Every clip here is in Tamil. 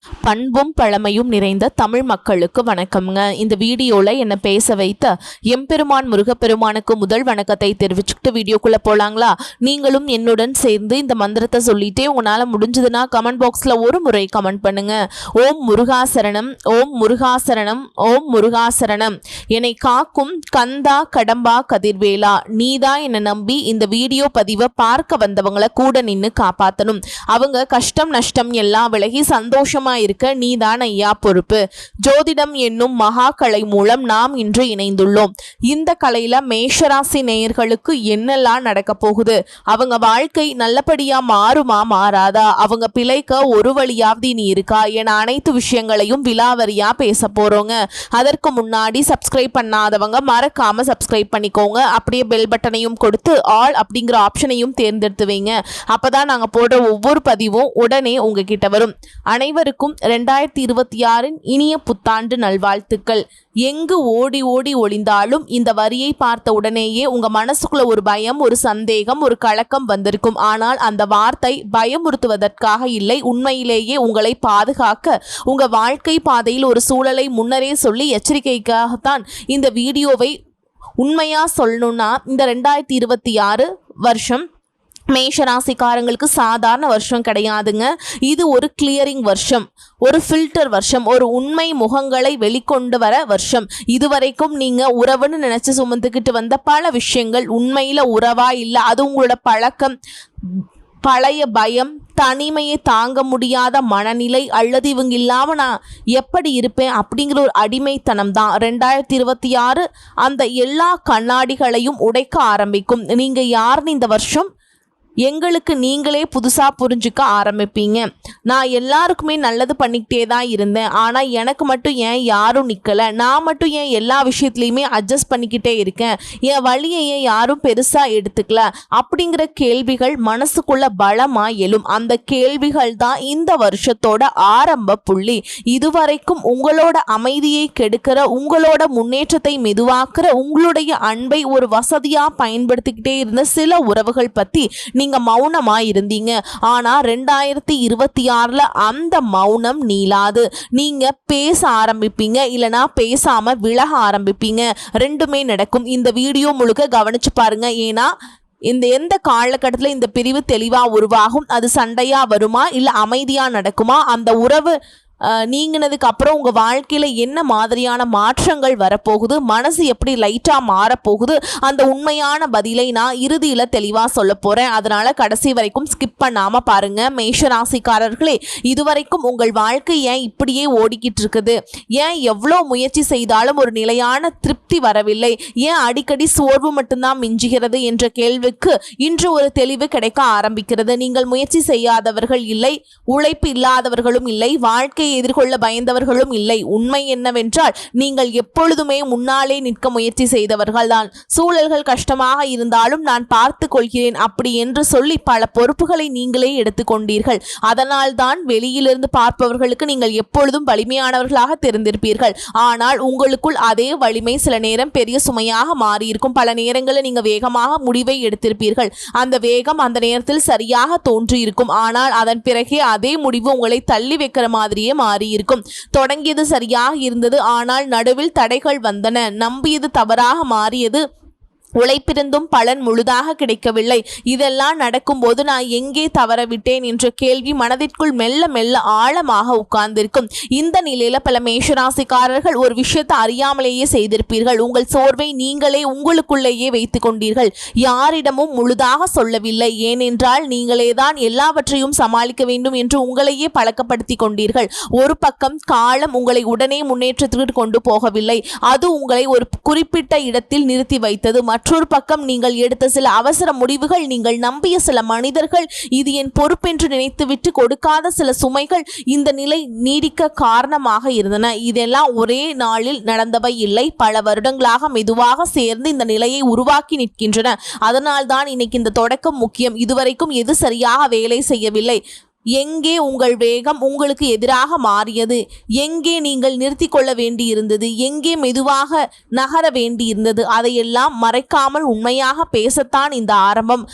பண்பும் பழமையும் நிறைந்த தமிழ் மக்களுக்கு வணக்கம்ங்க. இந்த வீடியோவில் என்னை பேச வைத்த எம்பெருமான் முருகப்பெருமானுக்கு முதல் வணக்கத்தை தெரிவிச்சுக்கிட்டு வீடியோக்குள்ளே போகலாங்களா? நீங்களும் என்னுடன் சேர்ந்து இந்த மந்திரத்தை சொல்லிட்டே உங்களால் முடிஞ்சதுன்னா கமெண்ட் பாக்ஸில் ஒரு முறை கமெண்ட் பண்ணுங்க. ஓம் முருகாசரணம், ஓம் முருகாசரணம், ஓம் முருகாசரணம். என்னை காக்கும் கந்தா கடம்பா கதிர்வேலா, நீதான் என்னை நம்பி இந்த வீடியோ பதிவை பார்க்க வந்தவங்களை கூட நின்று காப்பாற்றணும். அவங்க கஷ்டம் நஷ்டம் எல்லாம் விலகி சந்தோஷமா இருக்க நீதான் ஐயா பொறுப்பு. ஜோதிடம் என்னும் மகா கலை மூலம் நாம் இன்று இணைந்துள்ளோம். இந்த கலையில மேஷராசி நேயர்களுக்கு என்னெல்லாம் நடக்க போகுது, அவங்க வாழ்க்கை நல்லபடியா மாறுமா மாறாதா, அவங்க பிழைக்க ஒரு வழியாவது நீ இருக்கா என அனைத்து விஷயங்களையும் விலாவரியா பேச போறோங்க. அதற்கு முன்னாடி சப்ஸ்கிரைப் பண்ணாதவங்க மறக்காம சப்ஸ்கிரைப் பண்ணிக்கோங்க. அப்படியே பெல் பட்டனையும் கொடுத்து ஆல் அப்படிங்கிற ஆப்ஷனையும் தேர்ந்தெடுத்து வைங்க. அப்பதான் நாங்க போடுற ஒவ்வொரு பதிவும் உடனே உங்ககிட்ட வரும். அனைவருக்கும் 2026 இனிய புத்தாண்டு நல்வாழ்த்துக்கள். எங்கு ஓடி ஓடி ஒளிந்தாலும் இந்த வரியை பார்த்த உடனேயே உங்க மனசுக்குள்ள ஒரு பயம், ஒரு சந்தேகம், ஒரு கலக்கம் வந்திருக்கும். ஆனால் அந்த வார்த்தை பயமுறுத்துவதற்காக இல்லை, உண்மையிலேயே உங்களை பாதுகாக்க, உங்க வாழ்க்கை பாதையில் ஒரு சூழலை முன்னரே சொல்லி எச்சரிக்கைக்காகத்தான் இந்த வீடியோவை. உண்மையா சொல்லணும்னா இந்த 2026 வருஷம் மேஷராசிக்காரங்களுக்கு சாதாரண வருஷம் கிடையாதுங்க. இது ஒரு கிளியரிங் வருஷம், ஒரு ஃபில்டர் வருஷம், ஒரு உண்மை முகங்களை வெளிக்கொண்டு வர வருஷம். இதுவரைக்கும் நீங்க உறவுன்னு நினைச்சு சுமந்துக்கிட்டு வந்த பல விஷயங்கள் உண்மையில உறவா இல்லை, அது உங்களோட பழக்கம், பழைய பயம், தனிமையை தாங்க முடியாத மனநிலை, அல்லது இவங்க இல்லாமல் நான் எப்படி இருப்பேன் அப்படிங்கிற ஒரு அடிமைத்தனம் தான் 2026 அந்த எல்லா கண்ணாடிகளையும் உடைக்க ஆரம்பிக்கும். நீங்கள் யாருன்னு இந்த வருஷம் எங்களுக்கு நீங்களே புதுசாக புரிஞ்சுக்க ஆரம்பிப்பீங்க. நான் எல்லாருக்குமே நல்லது பண்ணிக்கிட்டே தான் இருந்தேன், ஆனால் எனக்கு மட்டும் ஏன் யாரும் நிற்கலை, நான் மட்டும் ஏன் எல்லா விஷயத்துலையுமே அட்ஜஸ்ட் பண்ணிக்கிட்டே இருக்கேன், என் வழியை ஏன் யாரும் பெருசாக எடுத்துக்கல அப்படிங்கிற கேள்விகள் மனசுக்குள்ள பலமாக எழும். அந்த கேள்விகள் தான் இந்த வருஷத்தோட ஆரம்ப புள்ளி. இதுவரைக்கும் உங்களோட அமைதியை கெடுக்கிற, உங்களோட முன்னேற்றத்தை மெதுவாக்குற, உங்களுடைய அன்பை ஒரு வசதியாக பயன்படுத்திக்கிட்டே இருந்த சில உறவுகள் பற்றி நீங்க மௌனமா இருந்தீங்க. ஆனா 2026 அந்த மௌனம் நீளாது. நீங்க பேச ஆரம்பிப்பீங்க, இல்லனா பேசாம விலக ஆரம்பிப்பீங்க. ரெண்டுமே நடக்கும். இந்த வீடியோ முழுக்க கவனிச்சு பாருங்க. ஏன்னா எந்த காலகட்டத்தில் இந்த பிரிவு தெளிவா உருவாகும், அது சண்டையா வருமா இல்ல அமைதியா நடக்குமா, அந்த உறவு நீங்கினதுக்கு அப்புறம் உங்கள் வாழ்க்கையில் என்ன மாதிரியான மாற்றங்கள் வரப்போகுது, மனசு எப்படி லைட்டாக மாறப்போகுது, அந்த உண்மையான பதிலை நான் இறுதியில் தெளிவாக சொல்ல போகிறேன். அதனால் கடைசி வரைக்கும் ஸ்கிப் பண்ணாமல் பாருங்கள். மேஷராசிக்காரர்களே, இதுவரைக்கும் உங்கள் வாழ்க்கை ஏன் இப்படியே ஓடிக்கிட்டு இருக்குது, ஏன் எவ்வளோ முயற்சி செய்தாலும் ஒரு நிலையான திருப்தி வரவில்லை, ஏன் அடிக்கடி சோர்வு மட்டும்தான் மிஞ்சுகிறது என்ற கேள்விக்கு இன்று ஒரு தெளிவு கிடைக்க ஆரம்பிக்கிறது. நீங்கள் முயற்சி செய்யாதவர்கள் இல்லை, உழைப்பு இல்லாதவர்களும் இல்லை, வாழ்க்கை எதிர்கொள்ள பயந்தவர்களும் இல்லை. உண்மை என்னவென்றால் நீங்கள் எப்பொழுதுமே முன்னாலே நிற்க முயற்சி செய்தவர்கள் தான். சூழல்கள் கஷ்டமாக இருந்தாலும் நான் பார்த்து கொள்கிறேன் அப்படி என்று சொல்லி பல பொறுப்புகளை நீங்களே எடுத்துக்கொண்டீர்கள். அதனால் தான் வெளியிலிருந்து பார்ப்பவர்களுக்கு நீங்கள் எப்பொழுதும் வலிமையானவர்களாக தெரிந்திருப்பீர்கள். ஆனால் உங்களுக்குள் அதே வலிமை சில நேரம் பெரிய சுமையாக மாறியிருக்கும். பல நேரங்களில் நீங்கள் வேகமாக முடிவை எடுத்திருப்பீர்கள். அந்த வேகம் அந்த நேரத்தில் சரியாக தோன்றியிருக்கும். ஆனால் அதன் பிறகே அதே முடிவு உங்களை தள்ளி வைக்கிற மாதிரியே மாறியிருக்கும். தொடங்கியது சரியாக இருந்தது, ஆனால் நடுவில் தடைகள் வந்தன. நம்பியது தவறாக மாறியது. உழைப்பிருந்தும் பலன் முழுதாக கிடைக்கவில்லை. இதெல்லாம் நடக்கும்போது நான் எங்கே தவறவிட்டேன் என்ற கேள்வி மனதிற்குள் மெல்ல மெல்ல ஆழமாக உட்கார்ந்திருக்கும். இந்த நிலையில பல மேஷராசிக்காரர்கள் ஒரு விஷயத்தை அறியாமலேயே செய்திருப்பீர்கள். உங்கள் சோர்வை நீங்களே உங்களுக்குள்ளேயே வைத்துக் கொண்டீர்கள். யாரிடமும் முழுதாக சொல்லவில்லை. ஏனென்றால் நீங்களே தான் எல்லாவற்றையும் சமாளிக்க வேண்டும் என்று உங்களையே பழக்கப்படுத்தி கொண்டீர்கள். ஒரு பக்கம் காலம் உங்களை உடனே முன்னேற்றத்திற்கு கொண்டு போகவில்லை, அது உங்களை ஒரு குறிப்பிட்ட இடத்தில் நிறுத்தி வைத்தது. மற்றொரு பக்கம் நீங்கள் எடுத்த சில அவசர முடிவுகள், நீங்கள் நம்பிய சில மனிதர்கள், இது என் பொறுப்பென்று நினைத்துவிட்டு கொடுக்காத சில சுமைகள் இந்த நிலை நீடிக்க காரணமாக இருந்தன. இதெல்லாம் ஒரே நாளில் நடந்தவை இல்லை, பல வருடங்களாக மெதுவாக சேர்ந்து இந்த நிலையை உருவாக்கி நிற்கின்றன. அதனால்தான் இன்னைக்கு இந்த தொடக்கம் முக்கியம். இதுவரைக்கும் எது சரியாக வேலை செய்யவில்லை, எங்கே உங்கள் வேகம் உங்களுக்கு எதிராக மாறியது, எங்கே நீங்கள் நிறுத்தி கொள்ள வேண்டியிருந்தது, எங்கே மெதுவாக நகர வேண்டியிருந்தது, அதையெல்லாம் மறைக்காமல் உண்மையாக பேசத்தான் இந்த ஆரம்பம்.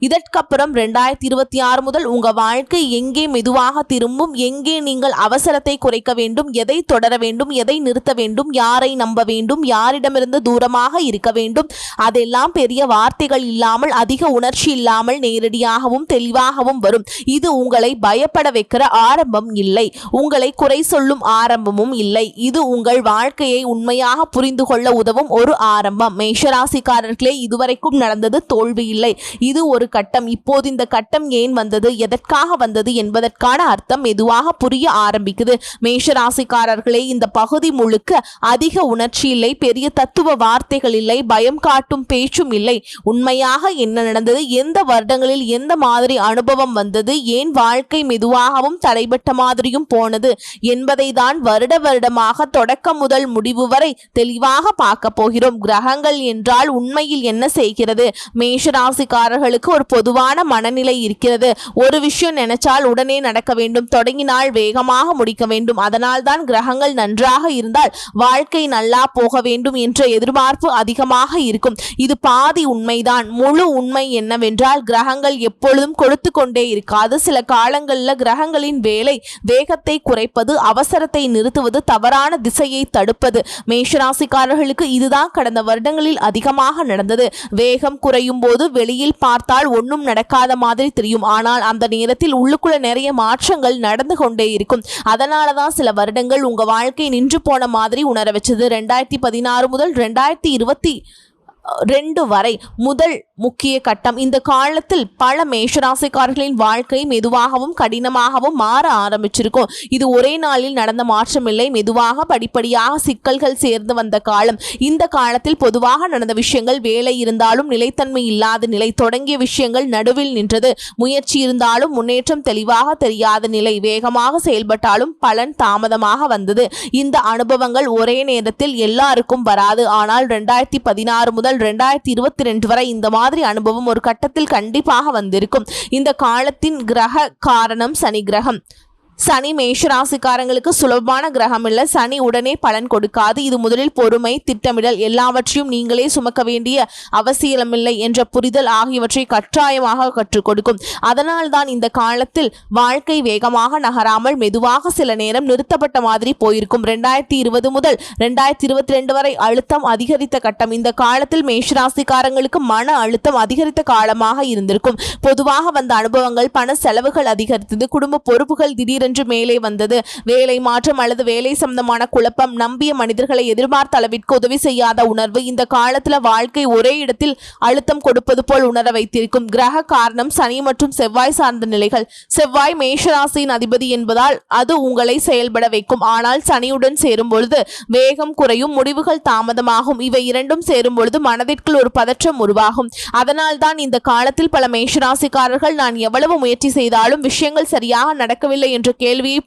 இதற்கப்புறம் 2026 முதல் உங்க வாழ்க்கை எங்கே மெதுவாக திரும்பும், எங்கே நீங்கள் அவசரத்தை குறைக்க வேண்டும், எதை தொடர வேண்டும், எதை நிறுத்த வேண்டும், யாரை நம்ப வேண்டும், யாரிடமிருந்து தூரமாக இருக்க வேண்டும், அதெல்லாம் பெரிய வார்த்தைகள் இல்லாமல் அதிக உணர்ச்சி இல்லாமல் நேரடியாகவும் தெளிவாகவும் வரும். இது உங்களை பயப்பட வைக்கிற ஆரம்பம் இல்லை, உங்களை குறை சொல்லும் ஆரம்பமும் இல்லை. இது உங்கள் வாழ்க்கையை உண்மையாக புரிந்து கொள்ள உதவும் ஒரு ஆரம்பம். மேஷராசிக்காரர்களே, இதுவரைக்கும் நடந்தது தோல்வி இல்லை, இது ஒரு கட்டம். இப்போது இந்த கட்டம் ஏன் வந்தது, எதற்காக வந்தது என்பதற்கான அர்த்தம் மெதுவாக புரிய ஆரம்பிக்குது. மேஷராசிக்காரர்களே, இந்த பகுதி முழுக்க அதிக உணர்ச்சி இல்லை, பெரிய தத்துவ வார்த்தைகள் இல்லை, பயம் காட்டும் பேச்சும் இல்லை. உண்மையாக என்ன நடந்தது, எந்த வருடங்களில் எந்த மாதிரி அனுபவம் வந்தது, ஏன் வாழ்க்கை மெதுவாகவும் தடைபட்ட மாதிரியும் போனது என்பதை தான் வருடமாக தொடக்கம் முதல் முடிவு வரை தெளிவாக பார்க்க போகிறோம். கிரகங்கள் என்றால் உண்மையில் என்ன செய்கிறது? மேஷராசிக்காரர்களுக்கு ஒரு பொதுவான மனநிலை இருக்கிறது. ஒரு விஷயம் நினைச்சால் உடனே நடக்க வேண்டும், தொடங்கினால் வேகமாக முடிக்க வேண்டும். அதனால் தான் கிரகங்கள் நன்றாக இருந்தால் வாழ்க்கை நல்லா போக வேண்டும் என்ற எதிர்பார்ப்பு அதிகமாக இருக்கும். இது பாதி உண்மைதான். முழு உண்மை என்னவென்றால் கிரகங்கள் எப்பொழுதும் கொடுத்து கொண்டே இருக்காது. சில காலங்களில் கிரகங்களின் வேலை வேகத்தை குறைப்பது, அவசரத்தை நிறுத்துவது, தவறான திசையை தடுப்பது. மேஷராசிக்காரர்களுக்கு இதுதான் கடந்த வருடங்களில் அதிகமாக நடந்தது. வேகம் குறையும் போது வெளியில் பார்த்தால் ஒன்றும் நடக்காத மாதிரி தெரியும், ஆனால் அந்த நேரத்தில் உள்ளுக்குள்ள நிறைய மாற்றங்கள் நடந்து கொண்டே இருக்கும். அதனால தான் சில வருடங்கள் உங்க வாழ்க்கை நின்று போன மாதிரி உணர வச்சது. 2016 முதல் 2022 வரை முதல் முக்கிய கட்டம். இந்த காலத்தில் பல மேஷராசிக்காரர்களின் வாழ்க்கை மெதுவாகவும் கடினமாகவும் மாற ஆரம்பிச்சிருக்கும். இது ஒரே நாளில் நடந்த மாற்றம் இல்லை, மெதுவாக படிப்படியாக சிக்கல்கள் சேர்ந்து வந்த காலம். இந்த காலத்தில் பொதுவாக நடந்த விஷயங்கள், வேலை இருந்தாலும் நிலைத்தன்மை இல்லாத நிலை, தொடங்கிய விஷயங்கள் நடுவில் நின்றது, முயற்சி இருந்தாலும் முன்னேற்றம் தெளிவாக தெரியாத நிலை, வேகமாக செயல்பட்டாலும் பலன் தாமதமாக வந்தது. இந்த அனுபவங்கள் ஒரே நேரத்தில் எல்லாருக்கும் வராது. ஆனால் 2016 முதல் 2022 வரை இந்த மாதிரி அனுபவம் ஒரு கட்டத்தில் கண்டிப்பாக வந்திருக்கும். இந்த காலத்தின் கிரக காரணம் சனி கிரகம். சனி மேஷராசிக்காரங்களுக்கு சுலபமான கிரகம் இல்லை. சனி உடனே பலன் கொடுக்காது. இது முதலில் பொறுமை, திட்டமிடல், எல்லாவற்றையும் நீங்களே சுமக்க வேண்டிய அவசியமில்லை என்ற புரிதல் ஆகியவற்றை கட்டாயமாக கற்றுக் கொடுக்கும். அதனால் தான் இந்த காலத்தில் வாழ்க்கை வேகமாக நகராமல் மெதுவாக சில நேரம் நிறுத்தப்பட்ட மாதிரி போயிருக்கும். 2020 முதல் 2022 வரை அழுத்தம் அதிகரித்த கட்டம். இந்த காலத்தில் மேஷராசிக்காரங்களுக்கு மன அழுத்தம் அதிகரித்த காலமாக இருந்திருக்கும். பொதுவாக வந்த அனுபவங்கள், பண செலவுகள் அதிகரித்தது, குடும்ப பொறுப்புகள் திடீரென்று மேலே வந்தது, வேலை மாற்றம் அல்லது வேலை சம்பந்தமான குழப்பம், நம்பிய மனிதர்களை எதிர்பார்த்த அளவிற்கு உதவி செய்யாத உணர்வு. இந்த காலத்துல வாழ்க்கை ஒரே இடத்தில் அழுத்தம் கொடுப்பது போல் உணர வைத்திருக்கும். கிரக காரணம் சனி மற்றும் செவ்வாய் சார்ந்த நிலைகள். செவ்வாய் மேஷராசியின் அதிபதி என்பதால் அது உங்களை செயல்பட வைக்கும். ஆனால் சனியுடன் சேரும் பொழுது வேகம் குறையும், முடிவுகள் தாமதமாகும். இவை இரண்டும் சேரும் பொழுது மனதிற்குள் ஒரு பதற்றம் உருவாகும். அதனால் தான் இந்த காலத்தில் பல மேஷராசிக்காரர்கள் நான் எவ்வளவு முயற்சி செய்தாலும் விஷயங்கள் சரியாக நடக்கவில்லை என்ற கேள்வியை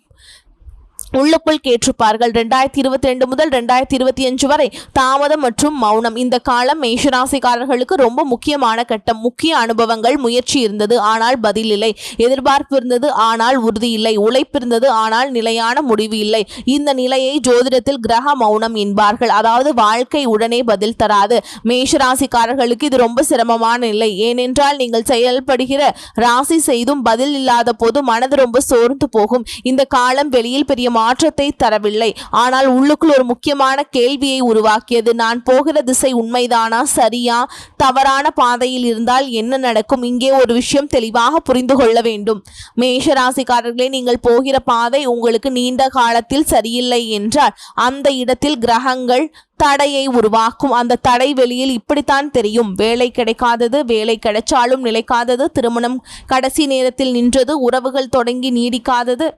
உள்ளுக்குள் கேட்டிருப்பார்கள். 2022 முதல் 2025 வரை தாமதம் மற்றும் மௌனம். இந்த காலம் மேஷராசிக்காரர்களுக்கு ரொம்ப முக்கியமான கட்டம். முக்கிய அனுபவங்கள், முயற்சி இருந்தது ஆனால் பதில் இல்லை, எதிர்பார்ப்பு இருந்தது ஆனால் உறுதி இல்லை, உழைப்பு இருந்தது ஆனால் நிலையான முடிவு இல்லை. இந்த நிலையை ஜோதிடத்தில் கிரக மௌனம் என்பார்கள். அதாவது வாழ்க்கை உடனே பதில் தராது. மேஷராசிக்காரர்களுக்கு இது ரொம்ப சிரமமான நிலை. ஏனென்றால் நீங்கள் செயல்படுகிற ராசி செய்தும் பதில் இல்லாத போது மனது ரொம்ப சோர்ந்து போகும். இந்த காலம் வெளியில் பெரிய மாற்றத்தை தரவில்லை, ஆனால் உள்ளுக்குள் ஒரு முக்கியமான கேள்வியை உருவாக்கியது. நான் போகிற திசை உண்மைதானா, சரியா, தவறான பாதையில் இருந்தால் என்ன நடக்கும்? இங்கே ஒரு விஷயம் தெளிவாக புரிந்து கொள்ள வேண்டும். மேஷராசிக்காரர்களே, நீங்கள் போகிற பாதை உங்களுக்கு நீண்ட காலத்தில் சரியில்லை என்றால் அந்த இடத்தில் கிரகங்கள் தடையை உருவாக்கும். அந்த தடை வெளியில் இப்படித்தான் தெரியும். வேலை கிடைக்காதது, வேலை கிடைச்சாலும் நிலைக்காதது, திருமணம் கடைசி நேரத்தில் நின்றது, உறவுகள் தொடங்கி நீடிக்காதது,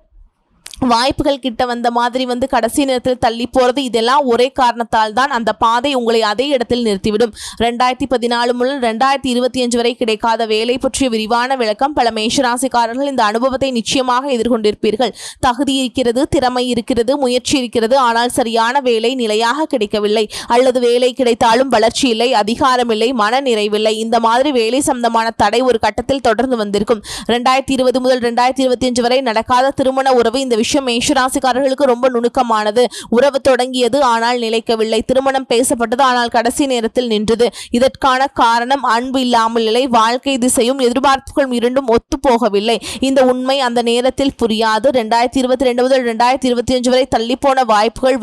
வாய்ப்புகள் கிட்ட வந்த மாதிரி கடைசி நேரத்தில் தள்ளி போறது. இதெல்லாம் ஒரே காரணத்தால் தான் அந்த பாதை உங்களை அதே இடத்தில் நிறுத்திவிடும். 2014 முதல் 2025 வரை கிடைக்காத வேலை பற்றிய விரிவான விளக்கம். பல மேஷராசிக்காரர்கள் இந்த அனுபவத்தை நிச்சயமாக எதிர்கொண்டிருப்பீர்கள். தகுதி இருக்கிறது, திறமை இருக்கிறது, முயற்சி இருக்கிறது, ஆனால் சரியான வேலை நிலையாக கிடைக்கவில்லை, அல்லது வேலை கிடைத்தாலும் வளர்ச்சி இல்லை, அதிகாரம் இல்லை, மன நிறைவில்லை. இந்த மாதிரி வேலை சம்பந்தமான தடை ஒரு கட்டத்தில் தொடர்ந்து வந்திருக்கும். 2020 முதல் 2025 வரை நடக்காத திருமண உறவு இந்த விஷயம் மேஷராசிக்காரர்களுக்கு ரொம்ப நுணுக்கமானது. உறவு தொடங்கியது ஆனால் நிலைக்கவில்லை. திருமணம் பேசப்பட்டது ஆனால் கடைசி நேரத்தில் நின்றது. இதற்கான காரணம் அன்பு இல்லாமல் இல்லை. வாழ்க்கை திசையும் எதிர்பார்ப்புகளும் இரண்டும் ஒத்து போகவில்லை. இந்த உண்மை அந்த நேரத்தில் புரியாது. 2022 முதல் 2025 வரை தள்ளிப்போன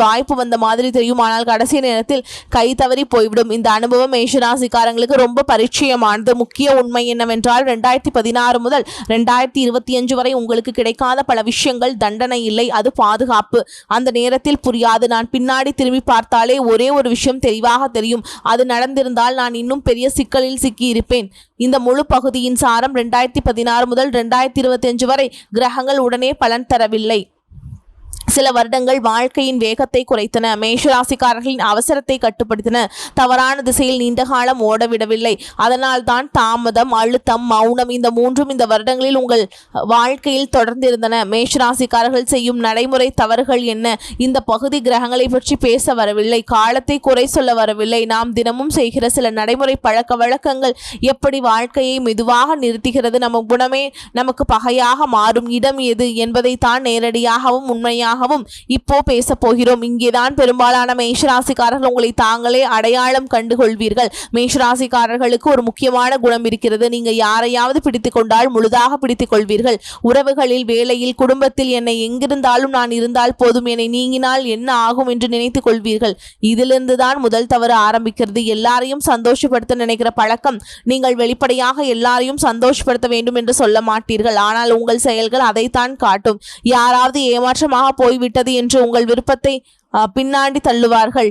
வாய்ப்பு வந்த மாதிரி தெரியும். ஆனால் கடைசி நேரத்தில் கை தவறி போய்விடும். இந்த அனுபவம் மேஷராசிக்காரங்களுக்கு ரொம்ப பரிச்சயமானது. முக்கிய உண்மை என்னவென்றால் 2016 முதல் 2025 வரை உங்களுக்கு கிடைக்காத பல விஷயங்கள் தண்டனை இல்லை, அது பாதுகாப்பு. அந்த நேரத்தில் புரியாது. நான் பின்னாடி திரும்பி பார்த்தாலே ஒரே ஒரு விஷயம் தெளிவாக தெரியும். அது நடந்திருந்தால் நான் இன்னும் பெரிய சிக்கலில் சிக்கியிருப்பேன். இந்த முழு பகுதியின் சாரம் 2016 முதல் 2025 வரை கிரகங்கள் உடனே பலன் தரவில்லை. சில வருடங்கள் வாழ்க்கையின் வேகத்தை குறைத்தன. மேஷராசிக்காரர்களின் அவசரத்தை கட்டுப்படுத்தின. தவறான திசையில் நீண்ட காலம் ஓடவிடவில்லை. அதனால் தான் தாமதம், அழுத்தம், மௌனம் இந்த மூன்றும் இந்த வருடங்களில் உங்கள் வாழ்க்கையில் தொடர்ந்திருந்தன. மேஷராசிக்காரர்கள் செய்யும் நடைமுறை தவறுகள் என்ன? இந்த பகுதி கிரகங்களை பற்றி பேச வரவில்லை, காலத்தை குறை சொல்ல வரவில்லை. நாம் தினமும் செய்கிற சில நடைமுறை பழக்க வழக்கங்கள் எப்படி வாழ்க்கையை மெதுவாக நிறுத்துகிறது, நம்ம குணமே நமக்கு பகையாக மாறும் இடம் எது என்பதை தான் நேரடியாகவும் உண்மையாக இப்போ பேச போகிறோம். இங்கேதான் பெரும்பாலான மேஷராசிக்காரர்கள் உங்களை தாங்களே அடையாளம் கண்டுகொள்வீர்கள். மேஷராசிக்காரர்களுக்கு ஒரு முக்கியமான குணம் இருக்கிறது. நீங்க யாரையாவது பிடித்துக் கொண்டால் முழுதாக பிடித்துக் கொள்வீர்கள். உறவுகளில், வேலையில், குடும்பத்தில் என்னை எங்கிருந்தாலும் நான் இருந்தால் போதும், என்னை நீங்கினால் என்ன ஆகும் என்று நினைத்துக் கொள்வீர்கள். இதிலிருந்து தான் முதல் தவறு ஆரம்பிக்கிறது. எல்லாரையும் சந்தோஷப்படுத்த நினைக்கிற பழக்கம். நீங்கள் வெளிப்படையாக எல்லாரையும் சந்தோஷப்படுத்த வேண்டும் என்று சொல்ல மாட்டீர்கள். ஆனால் உங்கள் செயல்கள் அதைத்தான் காட்டும். யாராவது ஏமாற்றமாக போய்விட்டது என்று உங்கள் விருப்பத்தை பின்னாடி தள்ளுவார்கள்.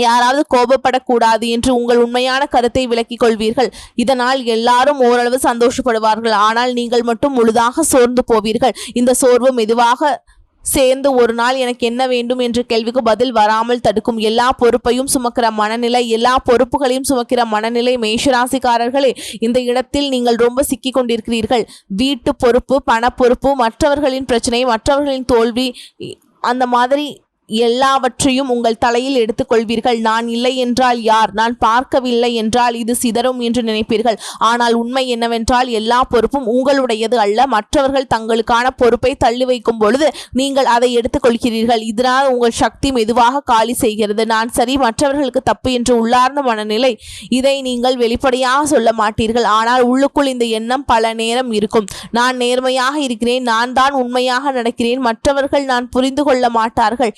யாராவது கோபப்படக்கூடாது என்று உங்கள் உண்மையான கருத்தை விலக்கிக் கொள்வீர்கள். இதனால் எல்லாரும் ஓரளவு சந்தோஷப்படுவார்கள். ஆனால் நீங்கள் மட்டும் முழுதாக சோர்ந்து போவீர்கள். இந்த சோர்வு மெதுவாக சேர்ந்து ஒரு நாள் எனக்கு என்ன வேண்டும் என்ற கேள்விக்கு பதில் வராமல் தடுக்கும். எல்லா பொறுப்பையும் சுமக்கிற மனநிலை, எல்லா பொறுப்புகளையும் சுமக்கிற மனநிலை. மேஷராசிக்காரர்களே, இந்த இடத்தில் நீங்கள் ரொம்ப சிக்கி கொண்டிருக்கிறீர்கள். வீட்டு பொறுப்பு, பண பொறுப்பு, மற்றவர்களின் பிரச்சனை, மற்றவர்களின் தோல்வி, அந்த மாதிரி எல்லாவற்றையும் உங்கள் தலையில் எடுத்துக்கொள்வீர்கள். நான் இல்லை என்றால் யார், நான் பார்க்கவில்லை என்றால் இது சிதறும் என்று நினைப்பீர்கள். ஆனால் உண்மை என்னவென்றால் எல்லா பொறுப்பும் உங்களுடையது அல்ல. மற்றவர்கள் தங்களுக்கான பொறுப்பை தள்ளி வைக்கும் பொழுது நீங்கள் அதை எடுத்துக்கொள்கிறீர்கள். இதனால் உங்கள் சக்தி மெதுவாக காலி செய்கிறது. நான் சரி, மற்றவர்களுக்கு தப்பு என்று உள்ளார்ந்த மனநிலை. இதை நீங்கள் வெளிப்படையாக சொல்ல மாட்டீர்கள். ஆனால் உள்ளுக்குள் இந்த எண்ணம் பல நேரம் இருக்கும். நான் நேர்மையாக இருக்கிறேன், நான் தான் உண்மையாக நடக்கிறேன், மற்றவர்கள் நான் புரிந்து கொள்ள மாட்டார்கள்.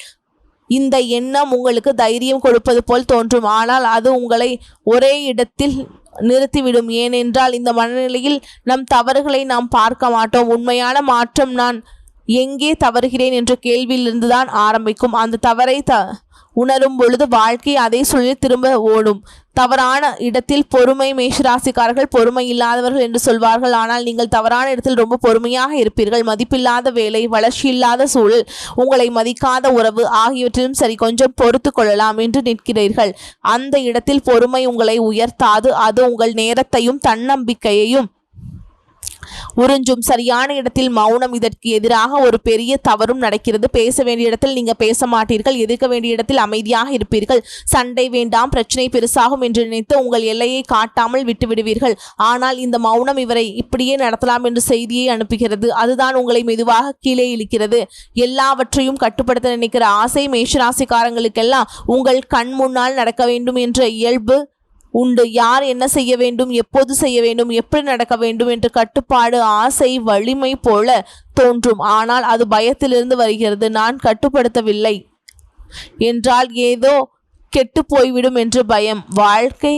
இந்த எண்ணம் உங்களுக்கு தைரியம் கொடுப்பது போல் தோன்றும். ஆனால் அது உங்களை ஒரே இடத்தில் நிறுத்திவிடும். ஏனென்றால் இந்த மனநிலையில் நம் தவறுகளை நாம் பார்க்க மாட்டோம். உண்மையான மாற்றம் நான் எங்கே தவறுகிறேன் என்ற கேள்வியிலிருந்து தான் ஆரம்பிக்கும். அந்த தவறை உணரும் பொழுது வாழ்க்கை அதை சொல்லி திரும்ப ஓடும். தவறான இடத்தில் பொறுமை. மேஷராசிக்காரர்கள் பொறுமை இல்லாதவர்கள் என்று சொல்வார்கள். ஆனால் நீங்கள் தவறான இடத்தில் ரொம்ப பொறுமையாக இருப்பீர்கள். மதிப்பில்லாத வேலை, வளர்ச்சி இல்லாத சூழல், உங்களை மதிக்காத உறவு ஆகியவற்றிலும் சரி, கொஞ்சம் பொறுத்து கொள்ளலாம் என்று நிற்கிறீர்கள். அந்த இடத்தில் பொறுமை உங்களை உயர்த்தாது. அது உங்கள் நேரத்தையும் தன்னம்பிக்கையையும் உறிஞ்சும். சரியான இடத்தில் மௌனம். இதற்கு எதிராக ஒரு பெரிய தவறும் நடக்கிறது. பேச வேண்டிய இடத்தில் நீங்க பேச மாட்டீர்கள். எதிர்க்க வேண்டிய இடத்தில் அமைதியாக இருப்பீர்கள். சண்டை வேண்டாம், பிரச்சனை பெருசாகும் என்று நினைத்து உங்கள் எல்லையை காட்டாமல் விட்டுவிடுவீர்கள். ஆனால் இந்த மௌனம் இவரை இப்படியே நடத்தலாம் என்று செய்தியை அனுப்புகிறது. அதுதான் உங்களை மெதுவாக கீழே இழுக்கிறது. எல்லாவற்றையும் கட்டுப்படுத்த நினைக்கிற ஆசை. மேஷராசிக்காரங்களுக்கெல்லாம் உங்கள் கண் முன்னால் நடக்க வேண்டும் என்ற இயல்பு உண்டு. யார் என்ன செய்ய வேண்டும், எப்போது செய்ய வேண்டும், எப்படி நடக்க வேண்டும் என்று கட்டுப்பாடு, ஆசை, வலிமை போல தோன்றும். ஆனால் அது பயத்திலிருந்து வருகிறது. நான் கட்டுப்படுத்தவில்லை என்றால் ஏதோ கெட்டு போய்விடும் என்று பயம். வாழ்க்கை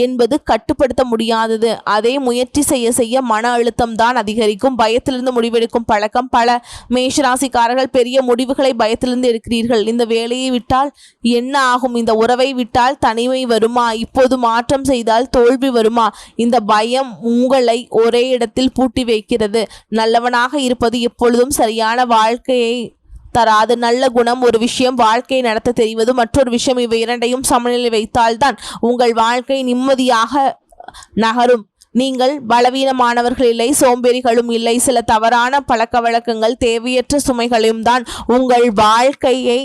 என்பது கட்டுப்படுத்த முடியாதது. அதை முயற்சி செய்ய செய்ய மன அழுத்தம் தான் அதிகரிக்கும். பயத்திலிருந்து முடிவெடுக்கும் பழக்கம். பல மேஷராசிக்காரர்கள் பெரிய முடிவுகளை பயத்திலிருந்து எடுக்கிறீர்கள். இந்த வேலையை விட்டால் என்ன ஆகும், இந்த உறவை விட்டால் தனிமை வருமா, இப்போது மாற்றம் செய்தால் தோல்வி வருமா, இந்த பயம் உங்களை ஒரே இடத்தில் பூட்டி வைக்கிறது. நல்லவனாக இருப்பது எப்பொழுதும் சரியான வாழ்க்கையை தராது. நல்ல குணம் ஒரு விஷயம், வாழ்க்கையை நடத்த தெரிவது மற்றொரு விஷயம். இவை இரண்டையும் சமநிலை வைத்தால்தான் உங்கள் வாழ்க்கை நிம்மதியாக நகரும். நீங்கள் பலவீனமானவர்கள் இல்லை, சோம்பேறிகளும் இல்லை. சில தவறான பழக்க வழக்கங்கள், தேவையற்ற சுமைகளையும் தான் உங்கள் வாழ்க்கையை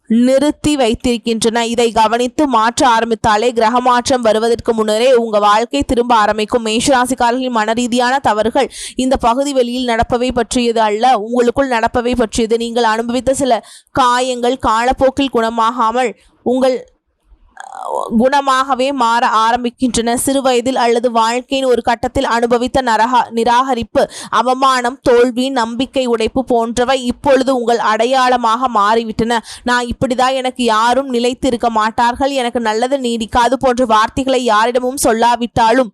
நிறுத்தி வைத்திருக்கின்றன. இதை கவனித்து மாற்ற ஆரம்பித்தாலே கிரக மாற்றம் வருவதற்கு முன்னரே உங்க வாழ்க்கை திரும்ப ஆரம்பிக்கும். மேஷராசிக்காரர்களின் மன ரீதியான தவறுகள் இந்த பகுதி வெளியில் நடப்பவை பற்றியது அல்ல, உங்களுக்குள் நடப்பவை பற்றியது. நீங்கள் அனுபவித்த சில காயங்கள் காலப்போக்கில் குணமாகாமல் உங்கள் குணமாகவே மாற ஆரம்பிக்கின்றன. சிறு வயதில் அல்லது வாழ்க்கையின் ஒரு கட்டத்தில் அனுபவித்த நிராகரிப்பு, அவமானம், தோல்வி, நம்பிக்கை உடைப்பு போன்றவை இப்பொழுது உங்கள் அடையாளமாக மாறிவிட்டன. நான் இப்படிதான், எனக்கு யாரும் நிலைத்து இருக்க மாட்டார்கள், எனக்கு நல்லது நீடிக்காது போன்ற வார்த்தைகளை யாரிடமும் சொல்லாவிட்டாலும்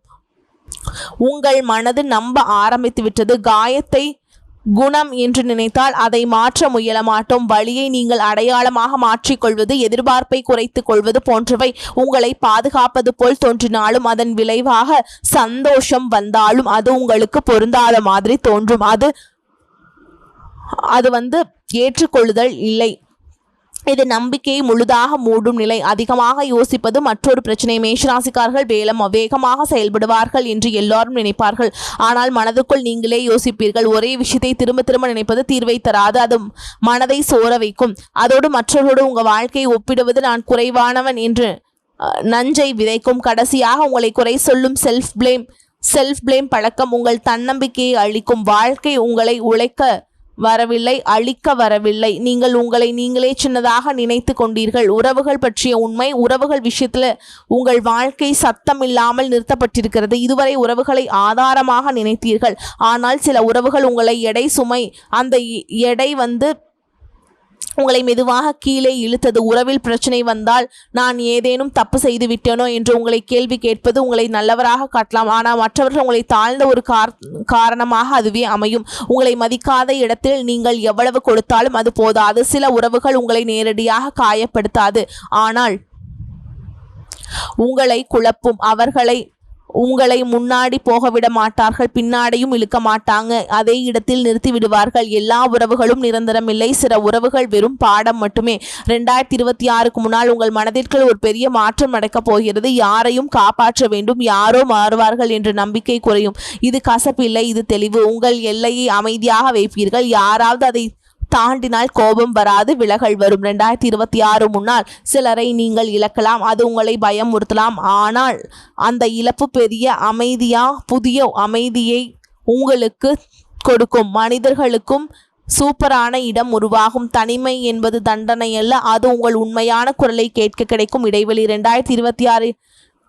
உங்கள் மனது நம்ப ஆரம்பித்து விட்டது. காயத்தை குணம் என்று நினைத்தால் அதை மாற்ற முயல மாட்டோம். வழியை நீங்கள் அடையாளமாக மாற்றிக்கொள்வது, எதிர்பார்ப்பை குறைத்துக் கொள்வது போன்றவை உங்களை பாதுகாப்பது போல் தோன்றினாலும் அதன் விளைவாக சந்தோஷம் வந்தாலும் அது உங்களுக்கு பொருந்தாத மாதிரி தோன்றும். அது ஏற்றுக்கொள்ளுதல் இல்லை. இது நம்பிக்கையை முழுதாக மூடும் நிலை. அதிகமாக யோசிப்பது மற்றொரு பிரச்சனை. மேஷராசிக்காரர்கள் வேகமாக செயல்படுவார்கள் என்று எல்லாரும் நினைப்பார்கள். ஆனால் மனதுக்குள் நீங்களே யோசிப்பீர்கள். ஒரே விஷயத்தை திரும்ப திரும்ப நினைப்பது தீர்வை தராது, அது மனதை சோர வைக்கும். அதோடு மற்றவர்களோடு உங்கள் வாழ்க்கையை ஒப்பிடுவது நான் குறைவானவன் என்று நஞ்சை விதைக்கும். கடைசியாக உங்களை குறை சொல்லும் செல்ஃப் பிளேம் பழக்கம் உங்கள் தன்னம்பிக்கையை அளிக்கும். வாழ்க்கை உங்களை உழைக்க வரவில்லை, அழிக்க வரவில்லை. நீங்கள் உங்களை நீங்களே சின்னதாக நினைத்து கொண்டீர்கள். உறவுகள் பற்றிய உண்மை, உறவுகள் விஷயத்துல உங்கள் வாழ்க்கை சத்தம் இல்லாமல் நிறுத்தப்பட்டிருக்கிறது. இதுவரை உறவுகளை ஆதாரமாக நினைத்தீர்கள். ஆனால் சில உறவுகள் உங்களை சுமை, அந்த எடை உங்களை மெதுவாக கீழே இழுத்தது. உறவில் பிரச்சனை வந்தால் நான் ஏதேனும் தப்பு செய்து விட்டேனோ என்று உங்களை கேள்வி கேட்பது உங்களை நல்லவராக காட்டலாம். ஆனால் மற்றவர்கள் உங்களை தாழ்ந்த ஒரு காரணமாக அதுவே அமையும். உங்களை மதிக்காத இடத்தில் நீங்கள் எவ்வளவு கொடுத்தாலும் அது போதாது. சில உறவுகள் உங்களை நேரடியாக காயப்படுத்தாது, ஆனால் உங்களை குழப்பும். உங்களை முன்னாடி போக விட மாட்டார்கள், பின்னாடியும் இழுக்க மாட்டாங்க, அதே இடத்தில் நிறுத்தி விடுவார்கள். எல்லா உறவுகளும் நிரந்தரமில்லை, சில உறவுகள் வெறும் பாடம் மட்டுமே. 2026க்கு முன்னால் உங்கள் மனதிற்குள் ஒரு பெரிய மாற்றம் நடக்கப் போகிறது. யாரையும் காப்பாற்ற வேண்டும், யாரோ மாறுவார்கள் என்ற நம்பிக்கை குறையும். இது கசப்பில்லை, இது தெளிவு. உங்கள் எல்லையை அமைதியாக வைப்பீர்கள். யாராவது அதை தாண்டினால் கோபம் வராது, விலகல் வரும். 2026 முன்னால் சிலரை நீங்கள் இழக்கலாம், அது உங்களை பயமுறுத்தலாம். ஆனால் அந்த இழப்பு புதிய அமைதியை உங்களுக்கு கொடுக்கும். மனிதர்களுக்கும் சூப்பரான இடம் உருவாகும். தனிமை என்பது தண்டனை அல்ல, அது உங்கள் உண்மையான குரலை கேட்க கிடைக்கும் இடைவெளி. 2026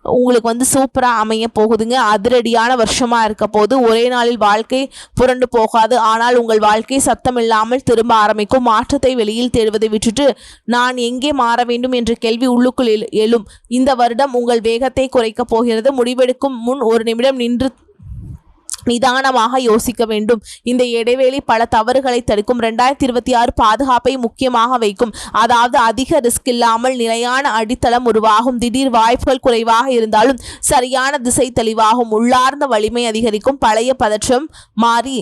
உங்களுக்கு சூப்பராக அமைய போகுதுங்க. அதிரடியான வருஷமாக இருக்க போது. ஒரே நாளில் வாழ்க்கை புரண்டு போகாது, ஆனால் உங்கள் வாழ்க்கை சத்தம் இல்லாமல் திரும்ப ஆரம்பிக்கும். மாற்றத்தை வெளியில் தேடுவதை விட்டுட்டு நான் எங்கே மாற வேண்டும் என்ற கேள்வி உள்ளுக்குள் எழும். இந்த வருடம் உங்கள் வேகத்தை குறைக்கப் போகிறது. முடிவெடுக்கும் முன் ஒரு நிமிடம் நின்று நிதானமாக யோசிக்க வேண்டும். இந்த இடைவெளி பல தவறுகளை தடுக்கும். 2026 பாதுகாப்பை முக்கியமாக வைக்கும். அதாவது அதிக ரிஸ்க் இல்லாமல் நிலையான அடித்தளம் உருவாகும். திடீர் வாய்ப்புகள் குறைவாக இருந்தாலும் சரியான திசை தெளிவாகும். உள்ளார்ந்த வலிமை அதிகரிக்கும். பழைய பதற்றம் மாறி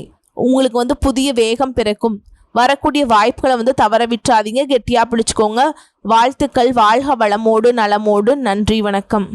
உங்களுக்கு புதிய வேகம் பிறக்கும். வரக்கூடிய வாய்ப்புகளை தவற விட்டுறாதீங்க, கெட்டியா பிடிச்சுக்கோங்க. வாழ்த்துக்கள். வாழ்க வளமோடு நலமோடு. நன்றி, வணக்கம்.